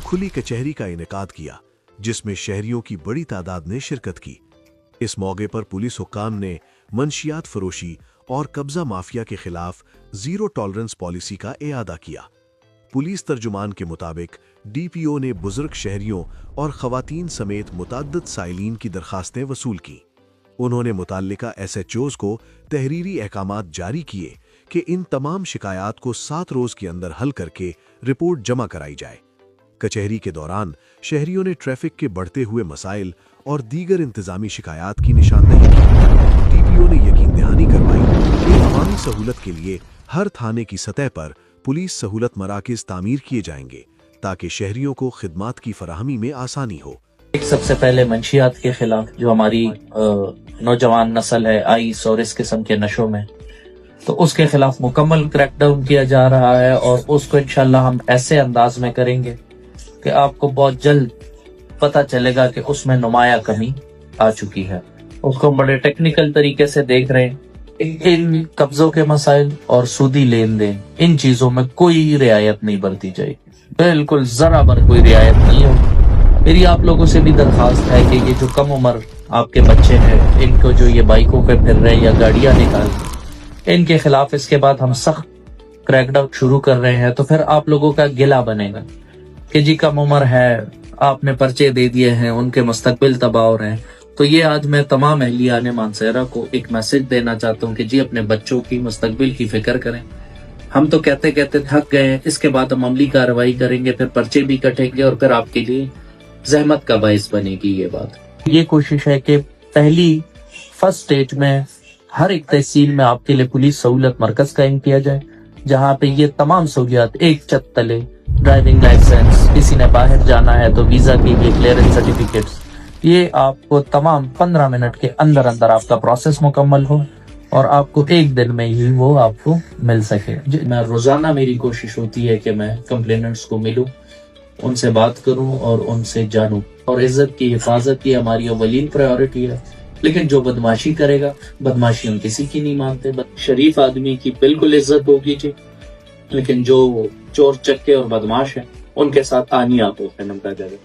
کھلی کچہری کا انعقاد کیا جس میں شہریوں کی بڑی تعداد نے شرکت کی۔ اس موقع پر پولیس حکام نے منشیات فروشی اور قبضہ مافیا کے خلاف زیرو ٹالرنس پالیسی کا اعادہ کیا۔ پولیس ترجمان کے مطابق ڈی پی او نے بزرگ شہریوں اور خواتین سمیت متعدد سائلین کی درخواستیں وصول کیں۔ انہوں نے متعلقہ ایس ایچ اوز کو تحریری احکامات جاری کیے کہ ان تمام شکایات کو 7 روز کے اندر حل کر کے رپورٹ جمع کرائی جائے۔ کچہری کے دوران شہریوں نے ٹریفک کے بڑھتے ہوئے مسائل اور دیگر انتظامی شکایات کی نشاندہی کی۔ ڈی پی او نے یقین دہانی کروائی کہ عوامی سہولت کے لیے ہر تھانے کی سطح پر پولیس سہولت مراکز تعمیر کیے جائیں گے تاکہ شہریوں کو خدمات کی فراہمی میں آسانی ہو۔ سب سے پہلے منشیات کے خلاف جو ہماری نوجوان نسل ہے آئس اور اس قسم کے نشوں میں، تو اس کے خلاف مکمل کریک ڈاؤن کیا جا رہا ہے، اور اس کو انشاءاللہ ہم ایسے انداز میں کریں گے کہ آپ کو بہت جلد پتہ چلے گا کہ اس میں نمایاں کمی آ چکی ہے۔ اس کو بڑے ٹیکنیکل طریقے سے دیکھ رہے ہیں۔ ان قبضوں کے مسائل اور سودی لین دین، ان چیزوں میں کوئی رعایت نہیں برتی جائے گی، بالکل ذرا بر کوئی رعایت نہیں ہوگی۔ میری آپ لوگوں سے بھی درخواست ہے کہ یہ جو کم عمر آپ کے بچے ہیں، ان کو جو یہ بائکوں پہ پھر رہے ہیں یا گاڑیاں نکال رہے، ان کے خلاف اس کے بعد ہم سخت کریک ڈاؤن شروع کر رہے ہیں، تو پھر آپ لوگوں کا گلہ بنے گا کہ جی کم عمر ہے، آپ نے پرچے دے دیے ہیں، ان کے مستقبل تباہ ہو رہے ہیں۔ تو یہ آج میں تمام اہلیان مانسہرہ کو ایک میسج دینا چاہتا ہوں کہ جی اپنے بچوں کی مستقبل کی فکر کریں۔ ہم تو کہتے کہتے تھک گئے ہیں، اس کے بعد ہم عملی کارروائی کریں گے، پھر پرچے بھی کٹیں گے، اور پھر آپ کے لیے زحمت کا باعث بنے گی یہ بات۔ یہ کوشش ہے کہ پہلی فرسٹ سٹیج میں ہر ایک تحصیل میں آپ کے لیے پولیس سہولت مرکز قائم کیا جائے، جہاں پہ یہ تمام سہولیات ایک چھت تلے، ڈرائیونگ لائسنس، کسی نے باہر جانا ہے تو ویزا کے لیے کلیئرنس سرٹیفکیٹس، یہ آپ کو تمام 15 منٹ کے اندر اندر آپ کا پروسیس مکمل ہو، اور آپ کو ایک دن میں ہی وہ آپ کو مل سکے۔ میں روزانہ میری کوشش ہوتی ہے کہ میں کمپلیننٹس کو ملوں، ان سے بات کروں اور ان سے جانوں، اور عزت کی حفاظت کی ہماری اولین پرائیورٹی ہے۔ لیکن جو بدماشی کرے گا، بدماشی ہم کسی کی نہیں مانتے۔ شریف آدمی کی بالکل عزت ہوگی جی، لیکن جو چور چکے اور بدماش ہیں ان کے ساتھ آنی آپ کو خنم کا جائے۔